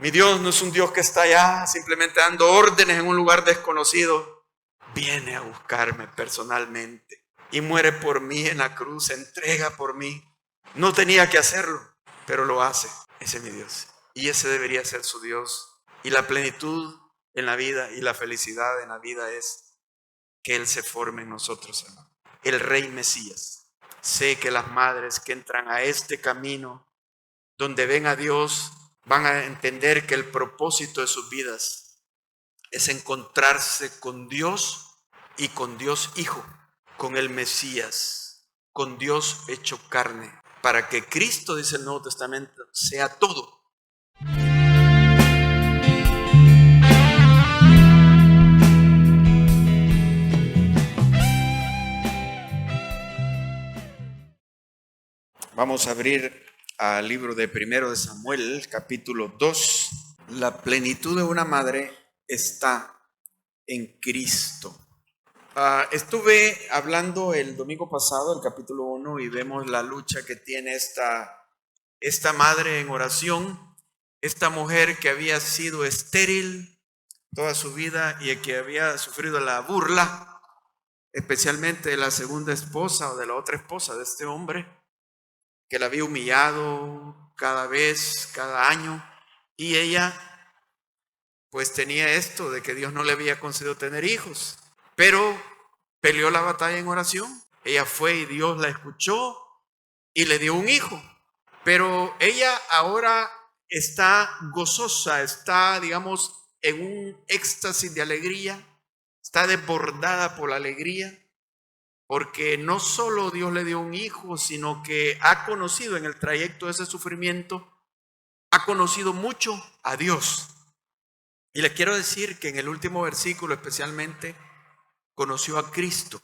Mi Dios no es un Dios que está allá simplemente dando órdenes en un lugar desconocido. Viene a buscarme personalmente y muere por mí en la cruz, se entrega por mí. No tenía que hacerlo, pero lo hace. Ese es mi Dios. Y ese debería ser su Dios. Y la plenitud en la vida y la felicidad en la vida es que Él se forme en nosotros, hermano. El Rey Mesías. Sé que las madres que entran a este camino, donde ven a Dios, van a entender que el propósito de sus vidas es encontrarse con Dios y con Dios Hijo, con el Mesías, con Dios hecho carne, para que Cristo, dice el Nuevo Testamento, sea todo. Vamos a abrir al libro de Primero de Samuel, capítulo 2. La plenitud de una madre está en Cristo. Estuve hablando el domingo pasado, el capítulo 1, y vemos la lucha que tiene esta madre en oración, esta mujer que había sido estéril toda su vida y que había sufrido la burla, especialmente de la segunda esposa o de la otra esposa de este hombre, que la había humillado cada vez, cada año, y ella pues tenía esto de que Dios no le había concedido tener hijos, pero peleó la batalla en oración. Ella fue y Dios la escuchó y le dio un hijo, pero ella ahora está gozosa, está, digamos, en un éxtasis de alegría, está desbordada por la alegría, porque no solo Dios le dio un hijo, sino que ha conocido en el trayecto de ese sufrimiento, ha conocido mucho a Dios. Y les quiero decir que en el último versículo especialmente conoció a Cristo,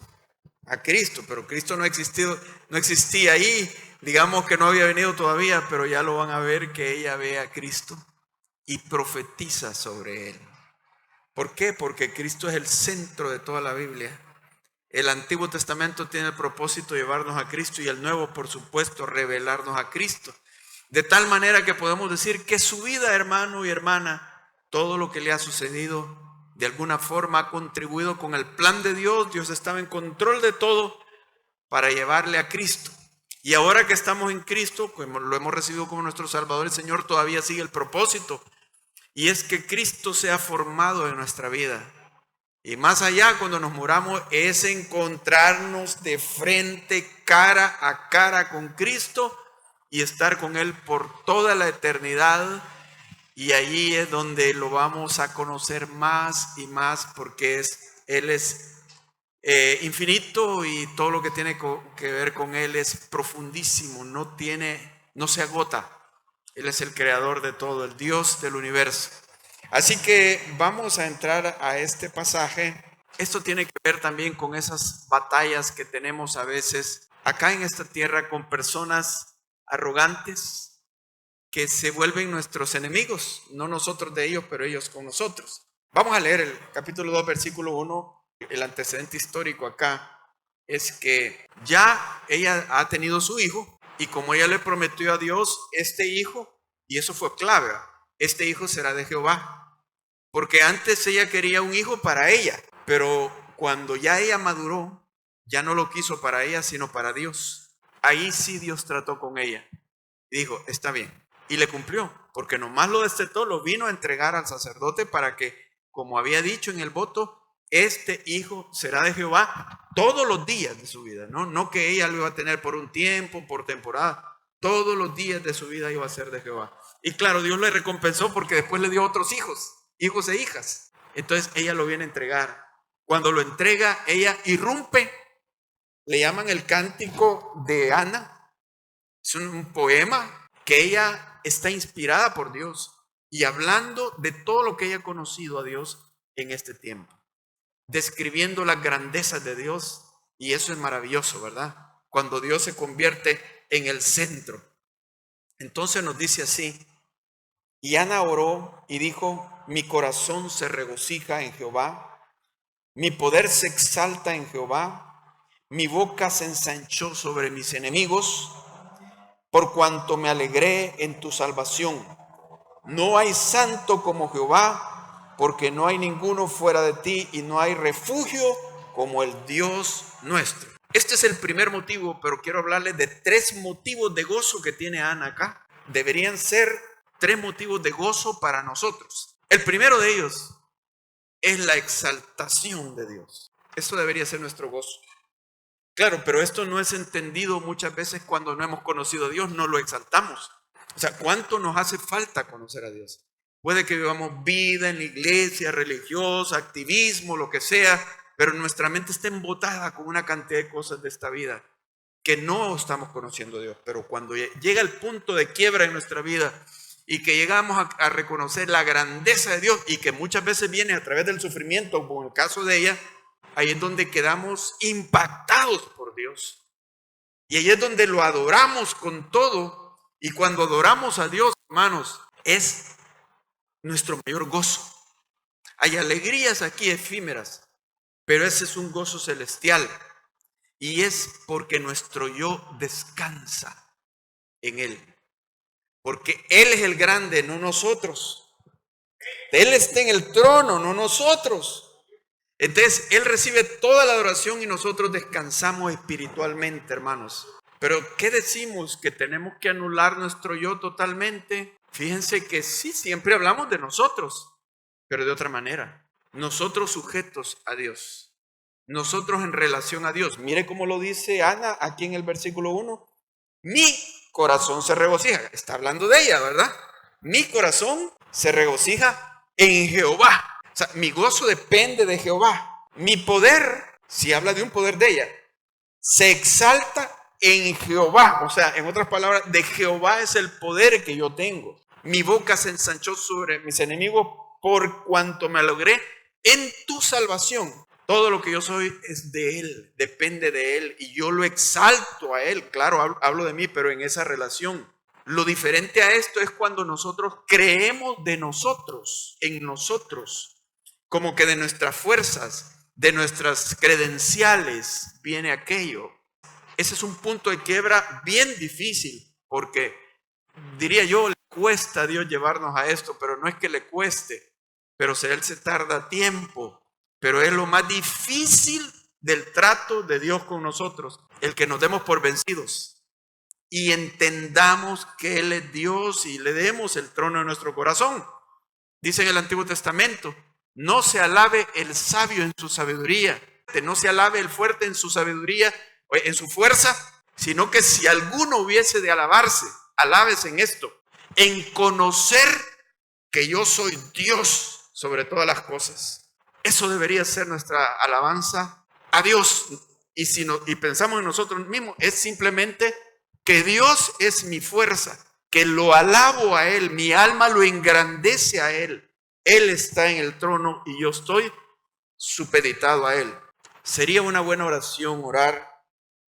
pero Cristo no existía ahí, digamos que no había venido todavía, pero ya lo van a ver que ella ve a Cristo y profetiza sobre él. ¿Por qué? Porque Cristo es el centro de toda la Biblia. El Antiguo Testamento tiene el propósito de llevarnos a Cristo y el Nuevo, por supuesto, revelarnos a Cristo. De tal manera que podemos decir que su vida, hermano y hermana, todo lo que le ha sucedido, de alguna forma ha contribuido con el plan de Dios. Dios estaba en control de todo para llevarle a Cristo. Y ahora que estamos en Cristo, como lo hemos recibido como nuestro Salvador, el Señor todavía sigue el propósito. Y es que Cristo sea formado en nuestra vida. Y más allá, cuando nos muramos, es encontrarnos de frente, cara a cara con Cristo y estar con Él por toda la eternidad. Y allí es donde lo vamos a conocer más y más, porque Él es infinito y todo lo que tiene que ver con Él es profundísimo, no se agota. Él es el creador de todo, el Dios del universo. Así que vamos a entrar a este pasaje. Esto tiene que ver también con esas batallas que tenemos a veces acá en esta tierra con personas arrogantes que se vuelven nuestros enemigos, no nosotros de ellos, pero ellos con nosotros. Vamos a leer el capítulo 2, versículo 1. El antecedente histórico acá es que ya ella ha tenido su hijo y como ella le prometió a Dios, este hijo, y eso fue clave, este hijo será de Jehová. Porque antes ella quería un hijo para ella, pero cuando ya ella maduró, ya no lo quiso para ella, sino para Dios. Ahí sí Dios trató con ella y dijo, está bien. Y le cumplió, porque nomás lo destetó, lo vino a entregar al sacerdote para que, como había dicho en el voto, este hijo será de Jehová todos los días de su vida, no que ella lo iba a tener por un tiempo, por temporada, todos los días de su vida iba a ser de Jehová. Y claro, Dios le recompensó porque después le dio otros hijos e hijas. Entonces ella lo viene a entregar. Cuando lo entrega, ella irrumpe, le llaman el cántico de Ana, es un poema que ella está inspirada por Dios y hablando de todo lo que ella ha conocido a Dios en este tiempo, describiendo las grandezas de Dios. Y eso es maravilloso, ¿verdad? Cuando Dios se convierte en el centro. Entonces nos dice así: y Ana oró y dijo, mi corazón se regocija en Jehová, mi poder se exalta en Jehová, mi boca se ensanchó sobre mis enemigos, por cuanto me alegré en tu salvación. No hay santo como Jehová, porque no hay ninguno fuera de ti y no hay refugio como el Dios nuestro. Este es el primer motivo, pero quiero hablarles de 3 motivos de gozo que tiene Ana acá. Deberían ser 3 motivos de gozo para nosotros. El primero de ellos es la exaltación de Dios. Eso debería ser nuestro gozo. Claro, pero esto no es entendido muchas veces cuando no hemos conocido a Dios, no lo exaltamos. O sea, ¿cuánto nos hace falta conocer a Dios? Puede que vivamos vida en la iglesia, religiosa, activismo, lo que sea, pero nuestra mente está embotada con una cantidad de cosas de esta vida que no estamos conociendo a Dios. Pero cuando llega el punto de quiebra en nuestra vida y que llegamos a reconocer la grandeza de Dios y que muchas veces viene a través del sufrimiento, como en el caso de ella, ahí es donde quedamos impactados por Dios. Y ahí es donde lo adoramos con todo. Y cuando adoramos a Dios, hermanos, es nuestro mayor gozo. Hay alegrías aquí efímeras, pero ese es un gozo celestial. Y es porque nuestro yo descansa en Él. Porque Él es el grande, no nosotros. Él está en el trono, no nosotros. Entonces, Él recibe toda la adoración y nosotros descansamos espiritualmente, hermanos. Pero, ¿qué decimos? ¿Que tenemos que anular nuestro yo totalmente? Fíjense que sí, siempre hablamos de nosotros, pero de otra manera. Nosotros sujetos a Dios. Nosotros en relación a Dios. Mire cómo lo dice Ana aquí en el versículo 1. Mi corazón se regocija. Está hablando de ella, ¿verdad? Mi corazón se regocija en Jehová. O sea, mi gozo depende de Jehová. Mi poder, si habla de un poder de ella, se exalta en Jehová. O sea, en otras palabras, de Jehová es el poder que yo tengo. Mi boca se ensanchó sobre mis enemigos por cuanto me logré en tu salvación. Todo lo que yo soy es de Él, depende de Él y yo lo exalto a Él. Claro, hablo de mí, pero en esa relación. Lo diferente a esto es cuando nosotros creemos de nosotros, en nosotros. Como que de nuestras fuerzas, de nuestras credenciales viene aquello. Ese es un punto de quiebra bien difícil, porque diría yo, le cuesta a Dios llevarnos a esto, pero no es que le cueste, pero Él se tarda tiempo, pero es lo más difícil del trato de Dios con nosotros, el que nos demos por vencidos y entendamos que Él es Dios y le demos el trono de nuestro corazón. Dice en el Antiguo Testamento, no se alabe el sabio en su sabiduría, no se alabe el fuerte en su sabiduría, en su fuerza, sino que si alguno hubiese de alabarse, alabes en esto, en conocer que yo soy Dios sobre todas las cosas. Eso debería ser nuestra alabanza a Dios. Y pensamos en nosotros mismos, es simplemente que Dios es mi fuerza, que lo alabo a Él, mi alma lo engrandece a Él. Él está en el trono y yo estoy supeditado a Él. Sería una buena oración orar,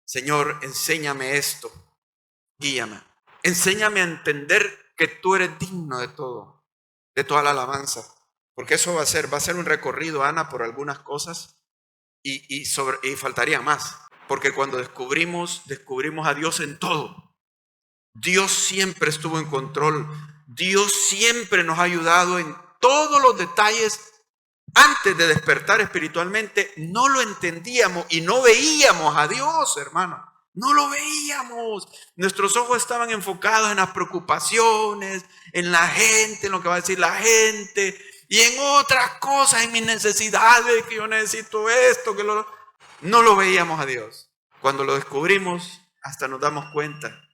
Señor, enséñame esto, guíame. Enséñame a entender que tú eres digno de todo, de toda la alabanza. Porque eso va a ser un recorrido, Ana, por algunas cosas y faltaría más. Porque cuando descubrimos a Dios en todo. Dios siempre estuvo en control. Dios siempre nos ha ayudado en todos los detalles. Antes de despertar espiritualmente, no lo entendíamos y no veíamos a Dios, hermano. No lo veíamos. Nuestros ojos estaban enfocados en las preocupaciones, en la gente, en lo que va a decir la gente y en otras cosas, en mis necesidades, que yo necesito esto, no lo veíamos a Dios. Cuando lo descubrimos, hasta nos damos cuenta.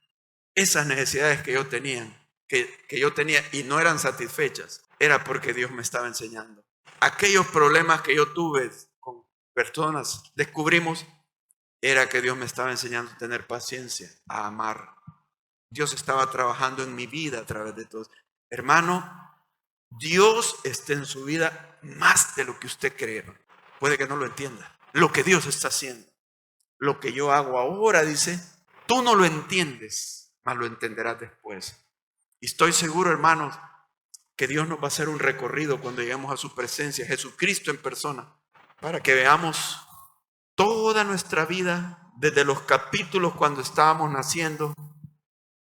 Esas necesidades que yo tenía y no eran satisfechas, era porque Dios me estaba enseñando. Aquellos problemas que yo tuve con personas, descubrimos, era que Dios me estaba enseñando a tener paciencia, a amar. Dios estaba trabajando en mi vida a través de todo. Hermano, Dios está en su vida más de lo que usted cree. Puede que no lo entienda. Lo que Dios está haciendo, lo que yo hago ahora, dice, tú no lo entiendes, mas lo entenderás después. Y estoy seguro, hermanos, que Dios nos va a hacer un recorrido cuando lleguemos a su presencia, Jesucristo en persona, para que veamos toda nuestra vida, desde los capítulos cuando estábamos naciendo,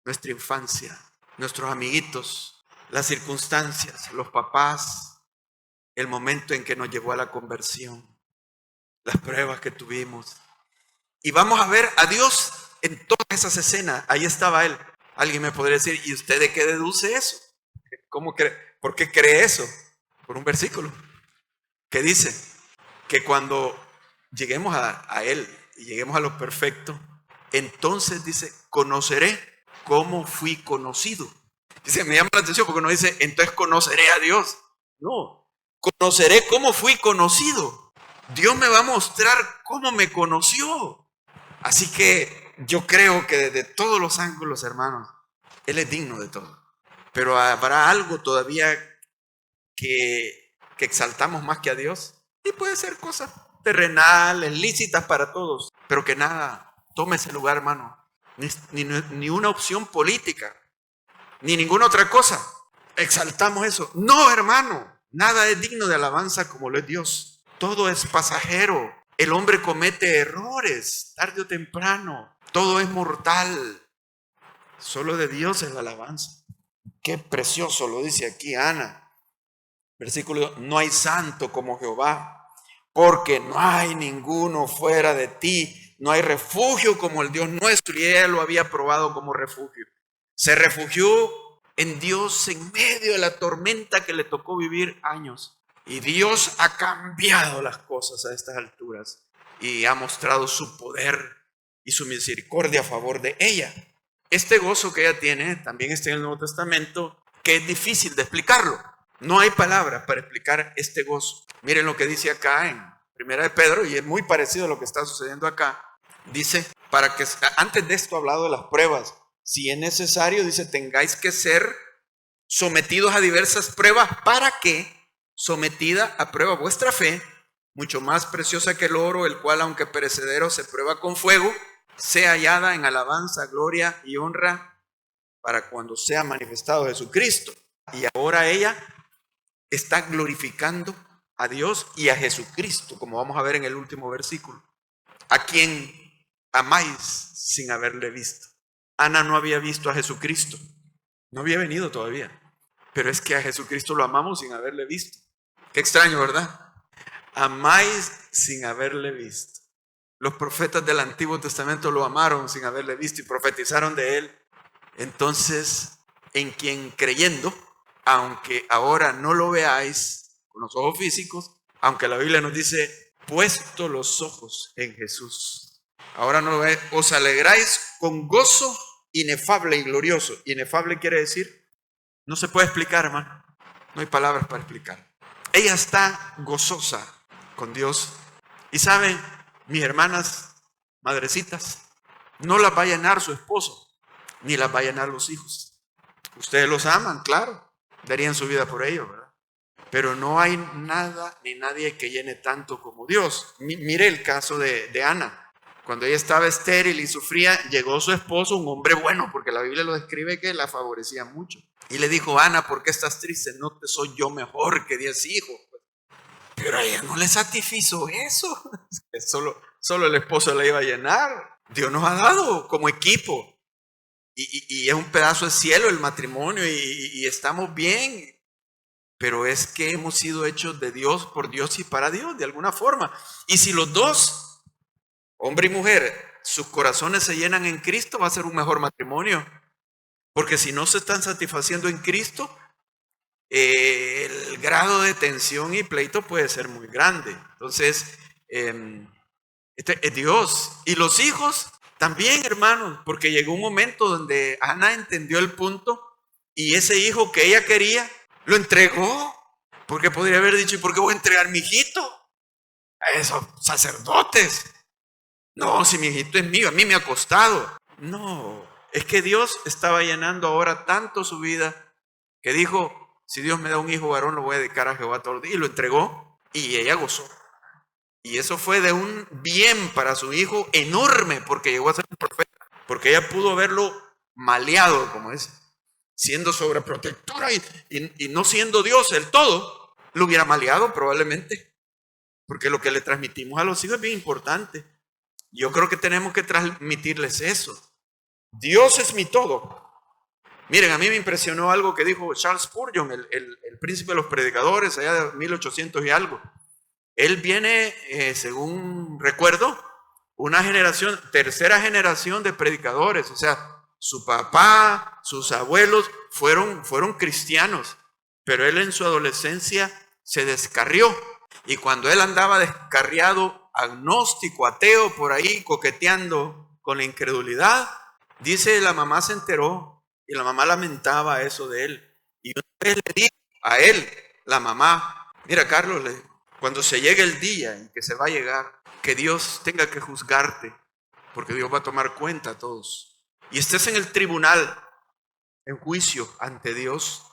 nuestra infancia, nuestros amiguitos, las circunstancias, los papás, el momento en que nos llevó a la conversión, las pruebas que tuvimos. Y vamos a ver a Dios en todas esas escenas. Ahí estaba Él. Alguien me podría decir, ¿y usted de qué deduce eso? ¿Cómo cree? ¿Por qué cree eso? Por un versículo que dice que cuando lleguemos a Él y lleguemos a lo perfecto, entonces dice, conoceré cómo fui conocido. Dice, me llama la atención porque no dice, entonces conoceré a Dios. No, conoceré cómo fui conocido. Dios me va a mostrar cómo me conoció. Así que yo creo que desde todos los ángulos, hermanos, Él es digno de todo. Pero habrá algo todavía que exaltamos más que a Dios. Y puede ser cosas terrenales, lícitas para todos. Pero que nada tome ese lugar, hermano. Ni una opción política, ni ninguna otra cosa. Exaltamos eso. No, hermano. Nada es digno de alabanza como lo es Dios. Todo es pasajero. El hombre comete errores, tarde o temprano. Todo es mortal. Solo de Dios es la alabanza. Qué precioso lo dice aquí Ana. Versículo 2. No hay santo como Jehová, porque no hay ninguno fuera de ti. No hay refugio como el Dios nuestro. Y ella lo había probado como refugio. Se refugió en Dios en medio de la tormenta que le tocó vivir años. Y Dios ha cambiado las cosas a estas alturas y ha mostrado su poder y su misericordia a favor de ella. Este gozo que ella tiene también está en el Nuevo Testamento, que es difícil de explicarlo. No hay palabras para explicar este gozo. Miren lo que dice acá en Primera de Pedro, y es muy parecido a lo que está sucediendo acá. Dice, para que antes de esto ha hablado de las pruebas. Si es necesario, dice, tengáis que ser sometidos a diversas pruebas para que, sometida a prueba vuestra fe, mucho más preciosa que el oro, el cual aunque perecedero se prueba con fuego, sea hallada en alabanza, gloria y honra para cuando sea manifestado Jesucristo. Y ahora ella está glorificando a Dios y a Jesucristo, como vamos a ver en el último versículo, a quien amáis sin haberle visto. Ana no había visto a Jesucristo, no había venido todavía, pero es que a Jesucristo lo amamos sin haberle visto. Qué extraño, ¿verdad? Amáis sin haberle visto. Los profetas del Antiguo Testamento lo amaron sin haberle visto y profetizaron de él. Entonces, en quien creyendo, aunque ahora no lo veáis con los ojos físicos, aunque la Biblia nos dice, puesto los ojos en Jesús, ahora no lo veáis, os alegráis con gozo inefable y glorioso. Inefable quiere decir, no se puede explicar, hermano. No hay palabras para explicar. Ella está gozosa con Dios. Y saben, mis hermanas madrecitas, no las va a llenar su esposo, ni las va a llenar los hijos. Ustedes los aman, claro, darían su vida por ellos, ¿verdad? Pero no hay nada ni nadie que llene tanto como Dios. Mire el caso de Ana. Cuando ella estaba estéril y sufría, llegó su esposo, un hombre bueno, porque la Biblia lo describe que la favorecía mucho. Y le dijo, Ana, ¿por qué estás triste? No te soy yo mejor que 10 hijos. Pero a ella no le satisfizo eso. Solo el esposo la iba a llenar. Dios nos ha dado como equipo. Y es un pedazo de cielo el matrimonio y estamos bien. Pero es que hemos sido hechos de Dios, por Dios y para Dios, de alguna forma. Y si los dos, hombre y mujer, sus corazones se llenan en Cristo, va a ser un mejor matrimonio. Porque si no se están satisfaciendo en Cristo, el grado de tensión y pleito puede ser muy grande. Entonces, este es Dios. Y los hijos también, hermanos, porque llegó un momento donde Ana entendió el punto y ese hijo que ella quería, lo entregó. Porque podría haber dicho, ¿y por qué voy a entregar mi hijito a esos sacerdotes? No, si mi hijito es mío, a mí me ha costado. No, es que Dios estaba llenando ahora tanto su vida que dijo, si Dios me da un hijo varón, lo voy a dedicar a Jehová todos los días. Y lo entregó y ella gozó. Y eso fue de un bien para su hijo enorme, porque llegó a ser un profeta. Porque ella pudo haberlo maleado, como es, siendo sobreprotectora y no siendo Dios el todo, lo hubiera maleado probablemente. Porque lo que le transmitimos a los hijos es bien importante. Yo creo que tenemos que transmitirles eso. Dios es mi todo. Miren, a mí me impresionó algo que dijo Charles Spurgeon, el príncipe de los predicadores, allá de 1800 y algo. Él viene, según recuerdo, una generación, tercera generación de predicadores. O sea, su papá, sus abuelos fueron cristianos, pero él en su adolescencia se descarrió. Y cuando él andaba descarriado, agnóstico, ateo, por ahí coqueteando con la incredulidad, dice, la mamá se enteró y la mamá lamentaba eso de él. Y una vez le dijo a él, la mamá, mira Carlos, cuando se llegue el día en que se va a llegar, que Dios tenga que juzgarte, porque Dios va a tomar cuenta a todos. Y estés en el tribunal, en juicio ante Dios,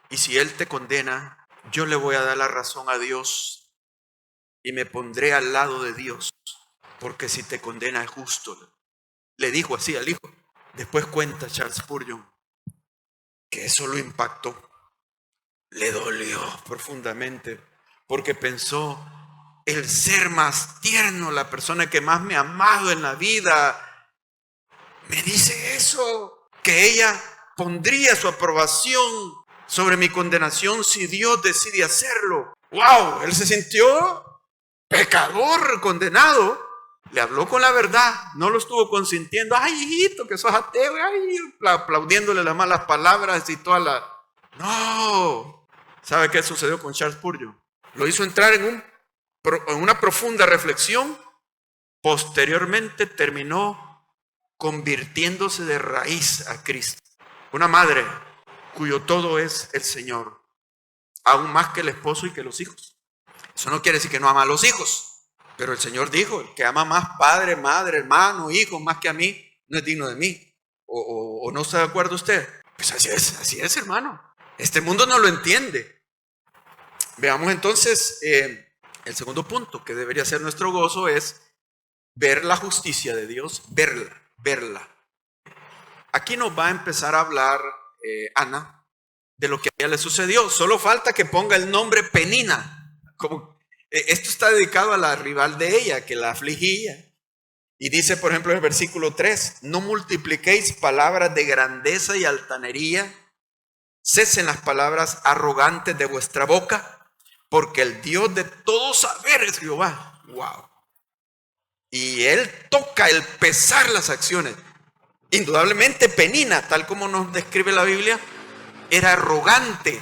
y si Él te condena, yo le voy a dar la razón a Dios y me pondré al lado de Dios, porque si te condena es justo. Le dijo así al hijo. Después cuenta Charles Spurgeon que eso lo impactó, le dolió profundamente, porque pensó, el ser más tierno, la persona que más me ha amado en la vida, me dice eso, que ella pondría su aprobación sobre mi condenación si Dios decide hacerlo. ¡Wow! Él se sintió pecador, condenado. Le habló con la verdad, no lo estuvo consintiendo. ¡Ay, hijito, que sos ateo! ¡Ay! Aplaudiéndole las malas palabras y toda la... ¡No! ¿Sabe qué sucedió con Charles Spurgeon? Lo hizo entrar en una profunda reflexión. Posteriormente terminó convirtiéndose de raíz a Cristo. Una madre cuyo todo es el Señor, aún más que el esposo y que los hijos. Eso no quiere decir que no ama a los hijos, pero el Señor dijo, el que ama más padre, madre, hermano, hijo, más que a mí, no es digno de mí. ¿O no está de acuerdo usted? Pues así es, hermano. Este mundo no lo entiende. Veamos entonces, el segundo punto que debería ser nuestro gozo es ver la justicia de Dios, verla. Aquí nos va a empezar a hablar Ana de lo que a ella le sucedió. Solo falta que ponga el nombre Penina. Esto está dedicado a la rival de ella, que la afligía. Y dice, por ejemplo, en el versículo 3, no multipliquéis palabras de grandeza y altanería, cesen las palabras arrogantes de vuestra boca, porque el Dios de todo saber es Jehová. ¡Wow! Y Él toca el pesar las acciones. Indudablemente Penina, tal como nos describe la Biblia, era arrogante.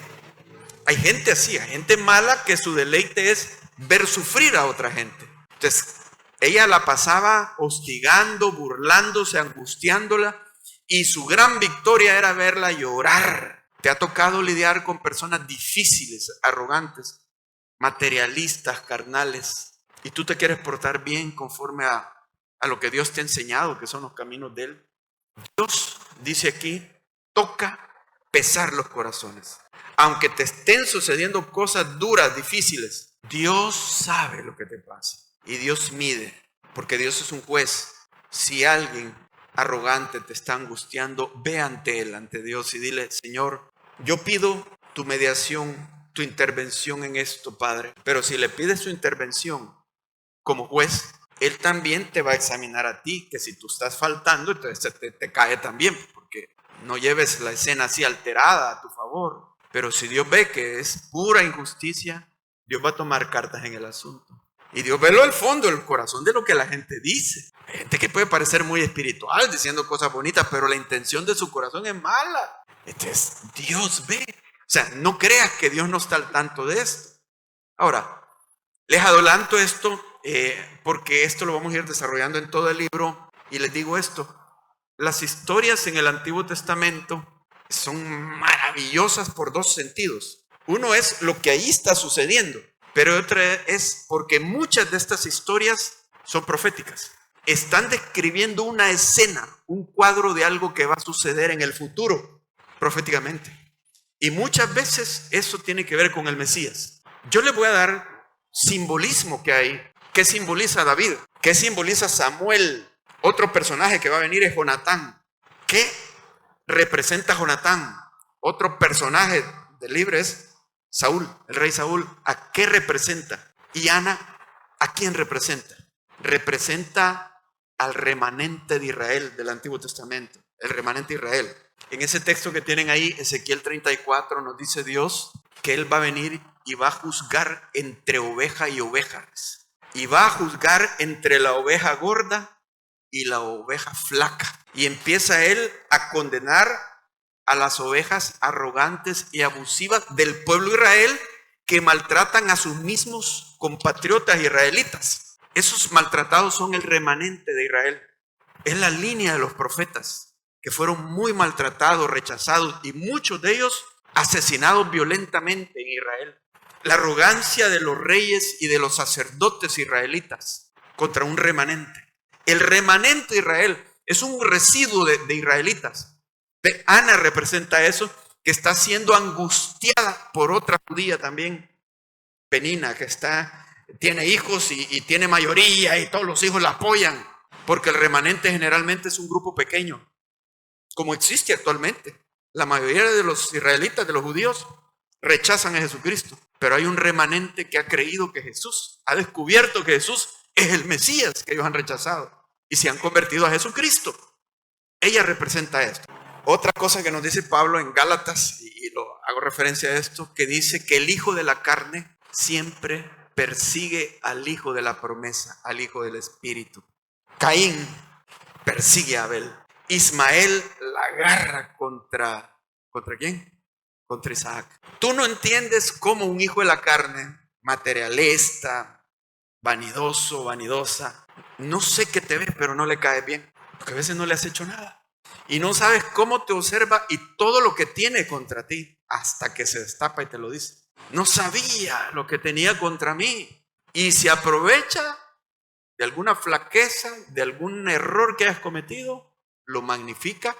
Hay gente así, hay gente mala que su deleite es ver sufrir a otra gente. Entonces, ella la pasaba hostigando, burlándose, angustiándola, y su gran victoria era verla llorar. ¿Te ha tocado lidiar con personas difíciles, arrogantes, materialistas, carnales, y tú te quieres portar bien conforme a lo que Dios te ha enseñado, que son los caminos de Él? Dios, dice aquí, toca pesar los corazones. Aunque te estén sucediendo cosas duras, difíciles, Dios sabe lo que te pasa. Y Dios mide, porque Dios es un juez. Si alguien arrogante te está angustiando, ve ante Él, ante Dios, y dile, Señor, yo pido tu mediación, tu intervención en esto, Padre. Pero si le pides su intervención como juez, Él también te va a examinar a ti, que si tú estás faltando, entonces te cae también, porque no lleves la escena así alterada a tu favor. Pero si Dios ve que es pura injusticia, Dios va a tomar cartas en el asunto. Y Dios ve al fondo, el corazón de lo que la gente dice. Hay gente que puede parecer muy espiritual, diciendo cosas bonitas, pero la intención de su corazón es mala. Entonces, Dios ve. O sea, no creas que Dios no está al tanto de esto. Ahora, les adelanto esto, porque esto lo vamos a ir desarrollando en todo el libro. Y les digo esto, las historias en el Antiguo Testamento son maravillosas por dos sentidos. Uno es lo que ahí está sucediendo, pero otra es porque muchas de estas historias son proféticas. Están describiendo una escena, un cuadro de algo que va a suceder en el futuro, proféticamente. Y muchas veces eso tiene que ver con el Mesías. Yo les voy a dar simbolismo que hay. ¿Qué simboliza David? ¿Qué simboliza Samuel? Otro personaje que va a venir es Jonatán. ¿Qué representa Jonatán? Otro personaje del libro es Saúl, el rey Saúl. ¿A qué representa? Y Ana, ¿a quién representa? Representa al remanente de Israel del Antiguo Testamento, el remanente de Israel. En ese texto que tienen ahí, Ezequiel 34, nos dice Dios que Él va a venir y va a juzgar entre oveja y ovejas. Y va a juzgar entre la oveja gorda y la oveja flaca. Y empieza Él a condenar a las ovejas arrogantes y abusivas del pueblo de Israel que maltratan a sus mismos compatriotas israelitas. Esos maltratados son el remanente de Israel. Es la línea de los profetas que fueron muy maltratados, rechazados y muchos de ellos asesinados violentamente en Israel. La arrogancia de los reyes y de los sacerdotes israelitas contra un remanente. El remanente de Israel es un residuo de israelitas. Ana representa eso, que está siendo angustiada por otra judía también, Penina, que tiene hijos y tiene mayoría y todos los hijos la apoyan, porque el remanente generalmente es un grupo pequeño, como existe actualmente. La mayoría de los israelitas, de los judíos, rechazan a Jesucristo, pero hay un remanente que ha creído que Jesús, ha descubierto que Jesús es el Mesías que ellos han rechazado y se han convertido a Jesucristo. Ella representa esto. Otra cosa que nos dice Pablo en Gálatas, y lo hago referencia a esto, que dice que el hijo de la carne siempre persigue al hijo de la promesa, al hijo del espíritu. Caín persigue a Abel. Ismael la agarra ¿contra quién? Contra Isaac. Tú no entiendes cómo un hijo de la carne, materialista, vanidoso, vanidosa, no sé qué te ve, pero no le cae bien, porque a veces no le has hecho nada. Y no sabes cómo te observa y todo lo que tiene contra ti, hasta que se destapa y te lo dice. No sabía lo que tenía contra mí. Y se aprovecha de alguna flaqueza, de algún error que hayas cometido, lo magnifica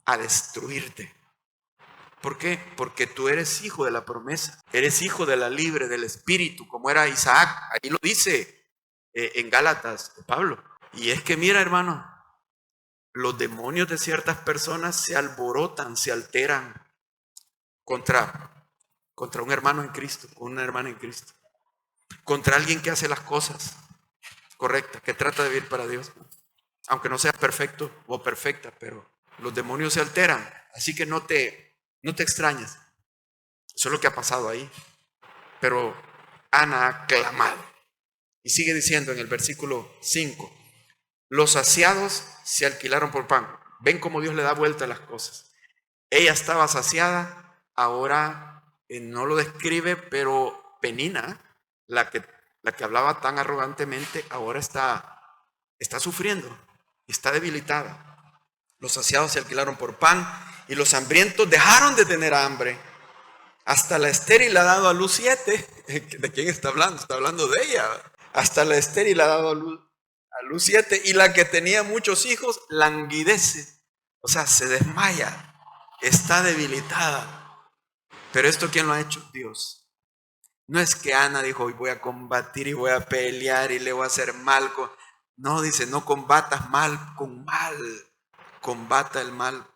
a destruirte. ¿Por qué? Porque tú eres hijo de la promesa, eres hijo de la libre, del espíritu, como era Isaac. Ahí lo dice en Gálatas, Pablo. Y es que mira, hermano, los demonios de ciertas personas se alborotan, se alteran contra un hermano en Cristo, con una hermana en Cristo, contra alguien que hace las cosas correctas, que trata de vivir para Dios, aunque no sea perfecto o perfecta, pero los demonios se alteran, así que no te extrañes. Eso es lo que ha pasado ahí. Pero Ana ha clamado y sigue diciendo en el versículo 5: los saciados se alquilaron por pan. Ven cómo Dios le da vuelta a las cosas. Ella estaba saciada, ahora no lo describe, pero Penina, la que hablaba tan arrogantemente, ahora está sufriendo, está debilitada. Los saciados se alquilaron por pan y los hambrientos dejaron de tener hambre. Hasta la estéril ha dado a luz 7. ¿De quién está hablando? Está hablando de ella. Hasta la estéril ha dado a luz 7, y la que tenía muchos hijos languidece, o sea, se desmaya, está debilitada. Pero esto, ¿quién lo ha hecho? Dios. No es que Ana dijo, hoy voy a combatir y voy a pelear y le voy a hacer mal. No, dice, no combatas mal con mal, combata el mal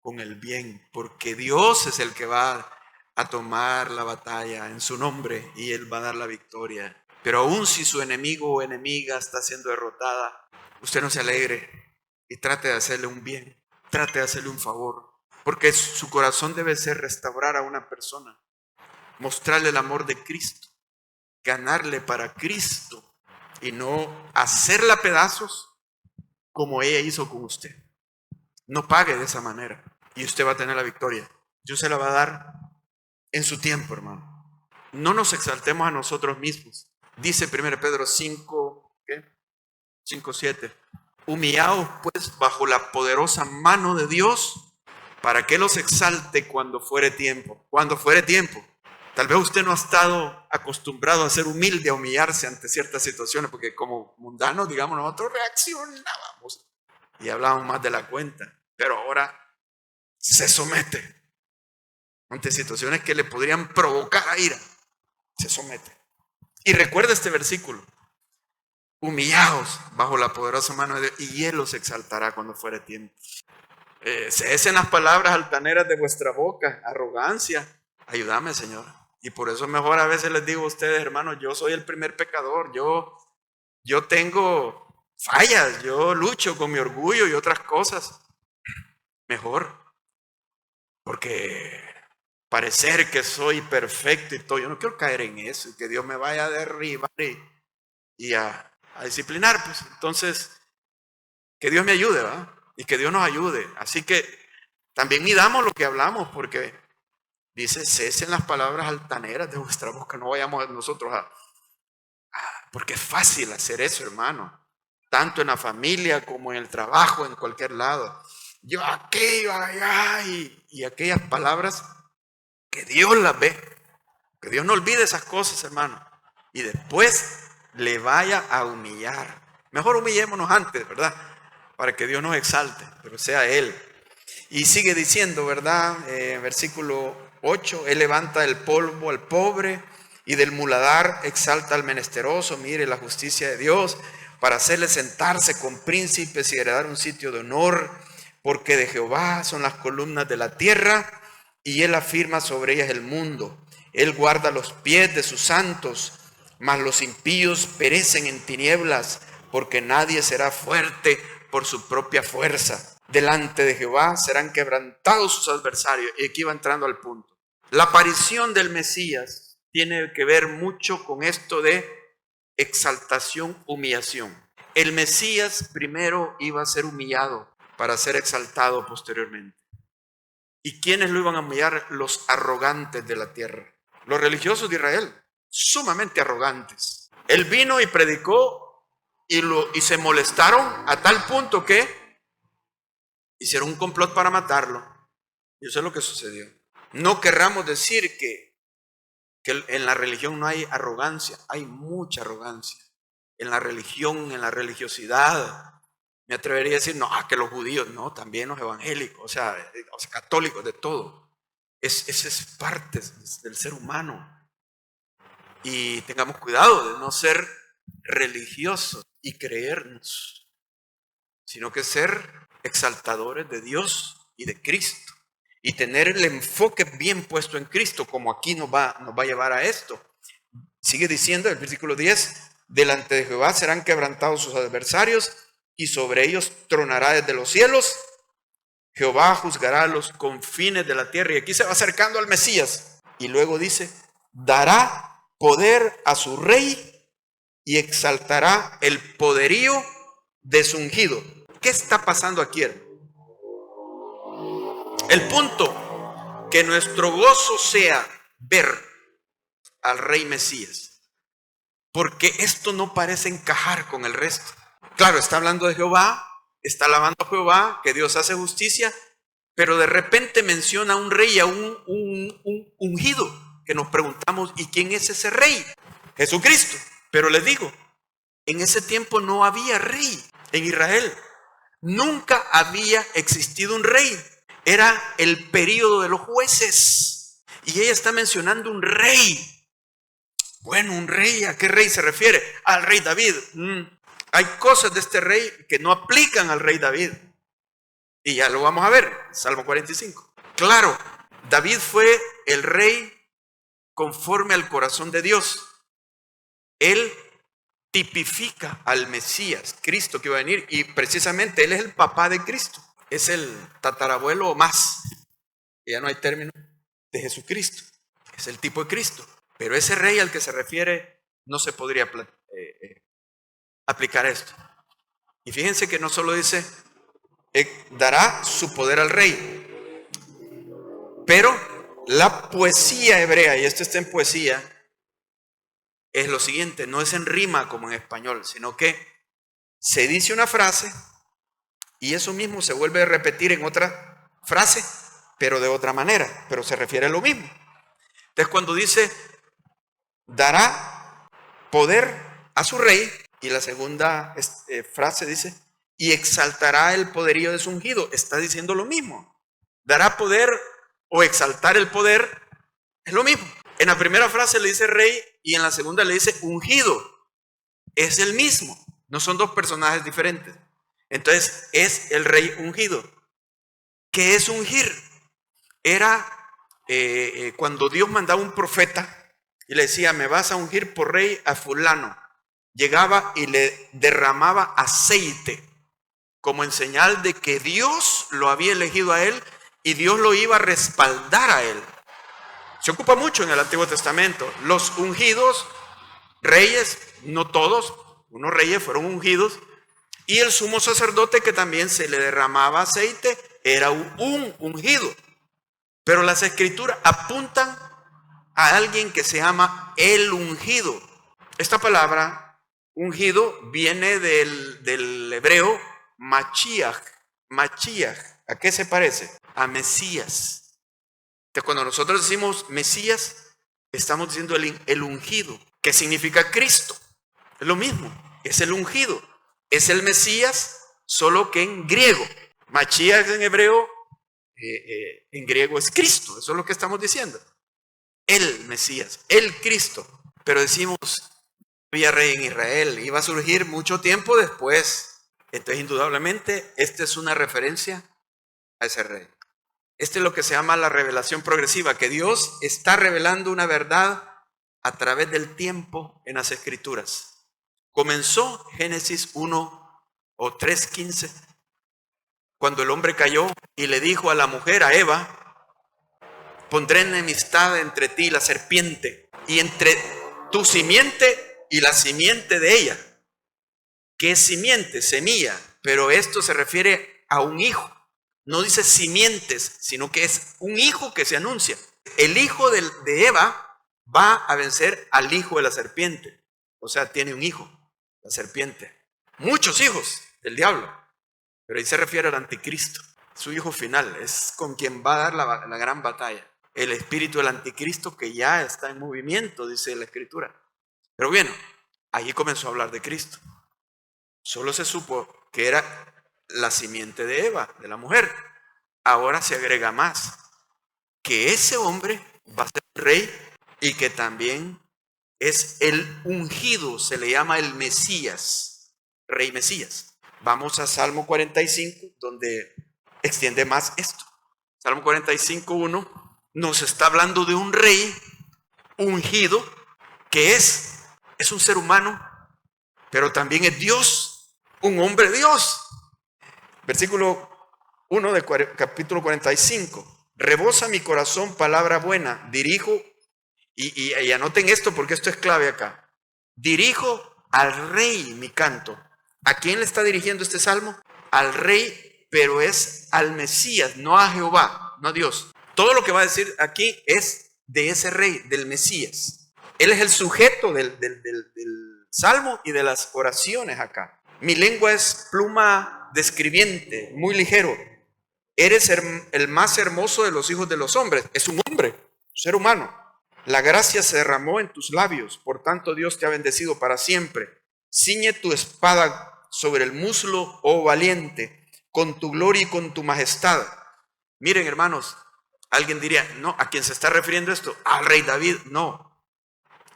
con el bien, porque Dios es el que va a tomar la batalla en su nombre y Él va a dar la victoria. Pero aún si su enemigo o enemiga está siendo derrotada, usted no se alegre y trate de hacerle un bien, trate de hacerle un favor, porque su corazón debe ser restaurar a una persona, mostrarle el amor de Cristo, ganarle para Cristo y no hacerla pedazos como ella hizo con usted. No pague de esa manera y usted va a tener la victoria. Dios se la va a dar en su tiempo, hermano. No nos exaltemos a nosotros mismos. Dice 1 Pedro 5:7. Humillaos pues bajo la poderosa mano de Dios, para que los exalte cuando fuere tiempo. Cuando fuere tiempo. Tal vez usted no ha estado acostumbrado a ser humilde, a humillarse ante ciertas situaciones, porque como mundanos, digamos, nosotros reaccionábamos y hablábamos más de la cuenta. Pero ahora se somete ante situaciones que le podrían provocar a ira. Se somete. Y recuerda este versículo: humillaos bajo la poderosa mano de Dios y Él los exaltará cuando fuere tiempo. Cesen las palabras altaneras de vuestra boca, arrogancia. Ayúdame, Señor. Y por eso mejor a veces les digo a ustedes, hermanos, yo soy el primer pecador. Yo tengo fallas, yo lucho con mi orgullo y otras cosas. Mejor porque parecer que soy perfecto y todo. Yo no quiero caer en eso y que Dios me vaya a derribar y a disciplinar. Pues entonces, que Dios me ayude, ¿verdad? Y que Dios nos ayude. Así que también midamos lo que hablamos, porque dice, cesen las palabras altaneras de vuestra boca. No vayamos nosotros porque es fácil hacer eso, hermano. Tanto en la familia como en el trabajo, en cualquier lado. Yo aquello, allá, y aquellas palabras que Dios las ve. Que Dios no olvide esas cosas, hermano. Y después le vaya a humillar. Mejor humillémonos antes, ¿verdad? Para que Dios nos exalte, pero sea Él. Y sigue diciendo, ¿verdad? Versículo 8, Él levanta del polvo al pobre y del muladar exalta al menesteroso. Mire la justicia de Dios para hacerle sentarse con príncipes y heredar un sitio de honor, porque de Jehová son las columnas de la tierra y Él afirma sobre ellas el mundo. Él guarda los pies de sus santos, mas los impíos perecen en tinieblas, porque nadie será fuerte por su propia fuerza. Delante de Jehová serán quebrantados sus adversarios. Y aquí va entrando al punto. La aparición del Mesías tiene que ver mucho con esto de exaltación, humillación. El Mesías primero iba a ser humillado para ser exaltado posteriormente. ¿Y quiénes lo iban a humillar? Los arrogantes de la tierra. Los religiosos de Israel, sumamente arrogantes. Él vino y predicó y se molestaron a tal punto que hicieron un complot para matarlo. Y eso es lo que sucedió. No querramos decir que en la religión no hay arrogancia. Hay mucha arrogancia. En la religión, en la religiosidad. Me atrevería a decir, no, que los judíos, no, también los evangélicos, o sea católicos, de todo. Esa es parte del ser humano. Y tengamos cuidado de no ser religiosos y creernos, sino que ser exaltadores de Dios y de Cristo. Y tener el enfoque bien puesto en Cristo, como aquí nos va a llevar a esto. Sigue diciendo el versículo 10, delante de Jehová serán quebrantados sus adversarios y sobre ellos tronará desde los cielos. Jehová juzgará los confines de la tierra. Y aquí se va acercando al Mesías. Y luego dice, dará poder a su rey y exaltará el poderío de su ungido. ¿Qué está pasando aquí? El punto, que nuestro gozo sea ver al rey Mesías. Porque esto no parece encajar con el resto. Claro, está hablando de Jehová, está alabando a Jehová, que Dios hace justicia, pero de repente menciona a un rey y a un ungido, que nos preguntamos, ¿y quién es ese rey? Jesucristo. Pero les digo, en ese tiempo no había rey en Israel. Nunca había existido un rey. Era el período de los jueces. Y ella está mencionando un rey. Bueno, un rey, ¿a qué rey se refiere? Al rey David. Hay cosas de este rey que no aplican al rey David. Y ya lo vamos a ver, Salmo 45. Claro, David fue el rey conforme al corazón de Dios. Él tipifica al Mesías, Cristo que va a venir. Y precisamente él es el papá de Cristo. Es el tatarabuelo o más. Ya no hay término de Jesucristo. Es el tipo de Cristo. Pero ese rey al que se refiere no se podría aplicar esto. Y fíjense que no solo dice, dará su poder al rey, pero la poesía hebrea, y esto está en poesía, es lo siguiente, no es en rima como en español, sino que se dice una frase y eso mismo se vuelve a repetir en otra frase, pero de otra manera, pero se refiere a lo mismo. Entonces cuando dice, dará poder a su rey, y la segunda frase dice, y exaltará el poderío de su ungido. Está diciendo lo mismo. Dará poder o exaltar el poder es lo mismo. En la primera frase le dice rey y en la segunda le dice ungido. Es el mismo. No son dos personajes diferentes. Entonces es el rey ungido. ¿Qué es ungir? Era cuando Dios mandaba un profeta y le decía, me vas a ungir por rey a fulano. Llegaba y le derramaba aceite como en señal de que Dios lo había elegido a él y Dios lo iba a respaldar a él. Se ocupa mucho en el Antiguo Testamento. Los ungidos, reyes, no todos, unos reyes fueron ungidos, y el sumo sacerdote que también se le derramaba aceite era un ungido. Pero las escrituras apuntan a alguien que se llama el ungido. Esta palabra ungido viene del hebreo Mashiach. Mashiach, ¿a qué se parece? A Mesías. Entonces, cuando nosotros decimos Mesías, estamos diciendo el ungido, que significa Cristo. Es lo mismo, es el ungido, es el Mesías, solo que en griego. Mashiach en hebreo, en griego es Cristo, eso es lo que estamos diciendo. El Mesías, el Cristo. Pero decimos, había rey en Israel, iba a surgir mucho tiempo después. Entonces, indudablemente, esta es una referencia a ese rey. Este es lo que se llama la revelación progresiva, que Dios está revelando una verdad a través del tiempo en las Escrituras. Comenzó Génesis 1 o 3:15, cuando el hombre cayó y le dijo a la mujer, a Eva, pondré enemistad entre ti y la serpiente, y entre tu simiente y la simiente de ella. ¿Qué es simiente? Semilla, pero esto se refiere a un hijo. No dice simientes, sino que es un hijo que se anuncia. El hijo de Eva va a vencer al hijo de la serpiente. O sea, tiene un hijo, la serpiente. Muchos hijos del diablo. Pero ahí se refiere al anticristo. Su hijo final es con quien va a dar la gran batalla. El espíritu del anticristo que ya está en movimiento, dice la escritura. Pero bueno, allí comenzó a hablar de Cristo. Solo se supo que era la simiente de Eva, de la mujer. Ahora se agrega más, que ese hombre va a ser rey y que también es el ungido, se le llama el Mesías, rey Mesías. Vamos a Salmo 45, donde extiende más esto. Salmo 45:1 nos está hablando de un rey ungido que es un ser humano, pero también es Dios, un hombre Dios. Versículo 1 del capítulo 45. Rebosa mi corazón palabra buena, dirijo, y anoten esto porque esto es clave acá. Dirijo al rey mi canto. ¿A quién le está dirigiendo este salmo? Al rey, pero es al Mesías, no a Jehová, no a Dios. Todo lo que va a decir aquí es de ese rey, del Mesías. Él es el sujeto del salmo y de las oraciones acá. Mi lengua es pluma de escribiente, muy ligero. Eres el más hermoso de los hijos de los hombres. Es un hombre, un ser humano. La gracia se derramó en tus labios, por tanto Dios te ha bendecido para siempre. Ciñe tu espada sobre el muslo, oh valiente, con tu gloria y con tu majestad. Miren, hermanos, alguien diría, no, ¿a quién se está refiriendo esto? Al rey David. No.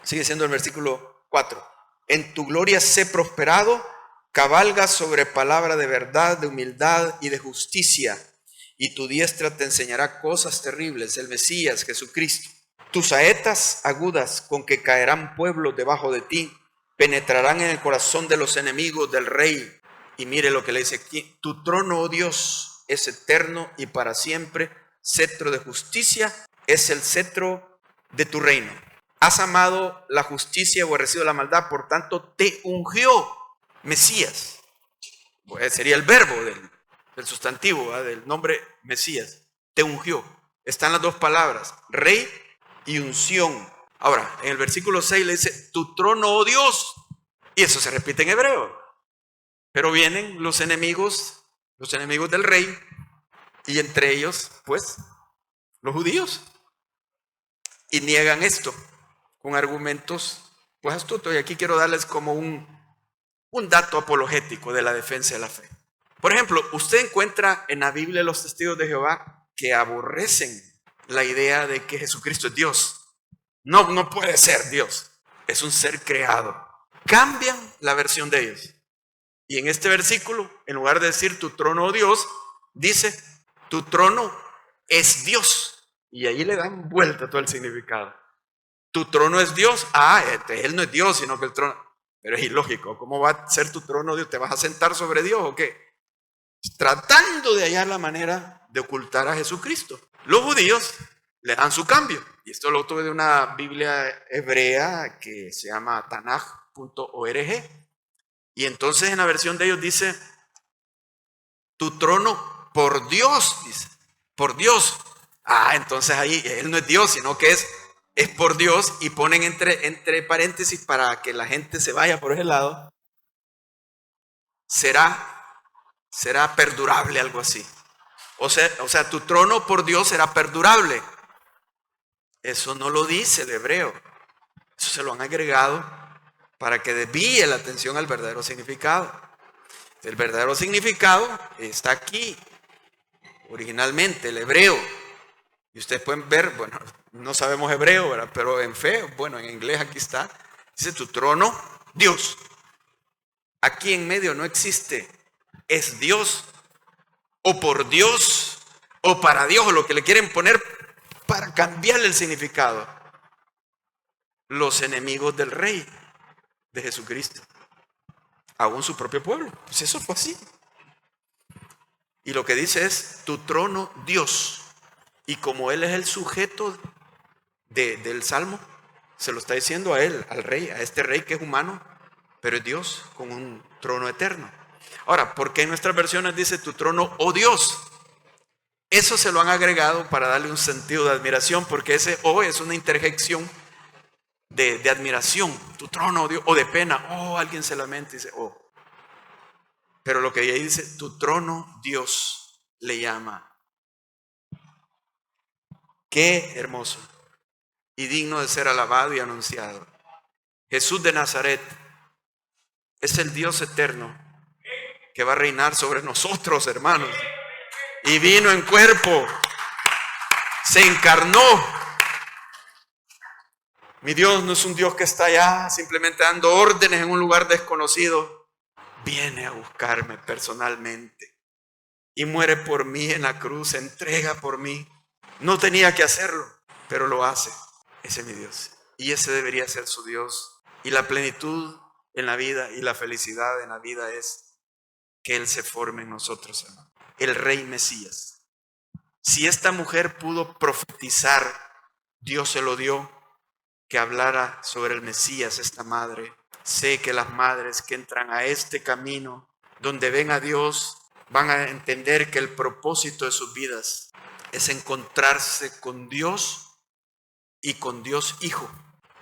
Sigue siendo el versículo 4. En tu gloria sé prosperado, cabalga sobre palabra de verdad, de humildad y de justicia, y tu diestra te enseñará cosas terribles, el Mesías, Jesucristo. Tus saetas agudas con que caerán pueblos debajo de ti, penetrarán en el corazón de los enemigos del rey. Y mire lo que le dice aquí, tu trono, oh Dios, es eterno y para siempre, cetro de justicia es el cetro de tu reino. Has amado la justicia y aborrecido la maldad, por tanto te ungió Mesías. Pues sería el verbo del sustantivo, ¿verdad? Del nombre Mesías. Te ungió. Están las dos palabras, rey y unción. Ahora, en el versículo 6 le dice, tu trono, oh Dios. Y eso se repite en hebreo. Pero vienen los enemigos del rey, y entre ellos, pues, los judíos. Y niegan esto con argumentos, pues, astutos. Y aquí quiero darles como un dato apologético de la defensa de la fe. Por ejemplo, usted encuentra en la Biblia los testigos de Jehová que aborrecen la idea de que Jesucristo es Dios. No puede ser Dios. Es un ser creado. Cambian la versión de ellos. Y en este versículo, en lugar de decir tu trono, oh Dios, dice tu trono es Dios. Y ahí le dan vuelta todo el significado. Tu trono es Dios. Él no es Dios, sino que el trono. Pero es ilógico. ¿Cómo va a ser tu trono Dios? ¿Te vas a sentar sobre Dios o qué? tratando de hallar la manera de ocultar a Jesucristo. Los judíos le dan su cambio. Y esto lo tuve de una Biblia hebrea que se llama tanaj.org. Y entonces en la versión de ellos dice, tu trono por Dios, dice, por Dios. Entonces ahí él no es Dios, sino que es por Dios, y ponen entre paréntesis para que la gente se vaya por ese lado. Será perdurable, algo así. O sea, tu trono por Dios será perdurable. Eso no lo dice el hebreo. Eso se lo han agregado para que desvíe la atención al verdadero significado. El verdadero significado está aquí, originalmente, el hebreo. Y ustedes pueden ver, bueno, no sabemos hebreo, ¿verdad? Pero en fe, bueno, en inglés aquí está. Dice tu trono, Dios. Aquí en medio no existe, es Dios, o por Dios, o para Dios, o lo que le quieren poner para cambiarle el significado. Los enemigos del rey de Jesucristo, aún su propio pueblo. Pues eso fue así. Y lo que dice es tu trono, Dios. Y como él es el sujeto del salmo, se lo está diciendo a él, al rey, a este rey que es humano, pero es Dios con un trono eterno. Ahora, ¿por qué en nuestras versiones dice tu trono, oh Dios? Eso se lo han agregado para darle un sentido de admiración, porque ese oh es una interjección de admiración. Tu trono, oh Dios, o de pena. Oh, alguien se lamenta y dice, oh. Pero lo que ahí dice, tu trono, Dios, le llama. Qué hermoso y digno de ser alabado y anunciado. Jesús de Nazaret es el Dios eterno que va a reinar sobre nosotros, hermanos. Y vino en cuerpo, se encarnó. Mi Dios no es un Dios que está allá simplemente dando órdenes en un lugar desconocido. Viene a buscarme personalmente y muere por mí en la cruz, se entrega por mí. No tenía que hacerlo, pero lo hace. Ese es mi Dios. Y ese debería ser su Dios. Y la plenitud en la vida y la felicidad en la vida es que Él se forme en nosotros, hermano. El Rey Mesías. Si esta mujer pudo profetizar, Dios se lo dio, que hablara sobre el Mesías, esta madre. Sé que las madres que entran a este camino, donde ven a Dios, van a entender que el propósito de sus vidas es encontrarse con Dios y con Dios Hijo,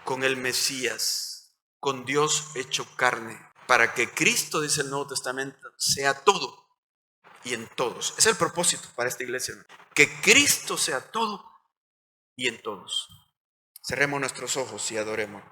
con el Mesías, con Dios hecho carne, para que Cristo, dice el Nuevo Testamento, sea todo y en todos. Es el propósito para esta iglesia, que Cristo sea todo y en todos. Cerremos nuestros ojos y adoremos.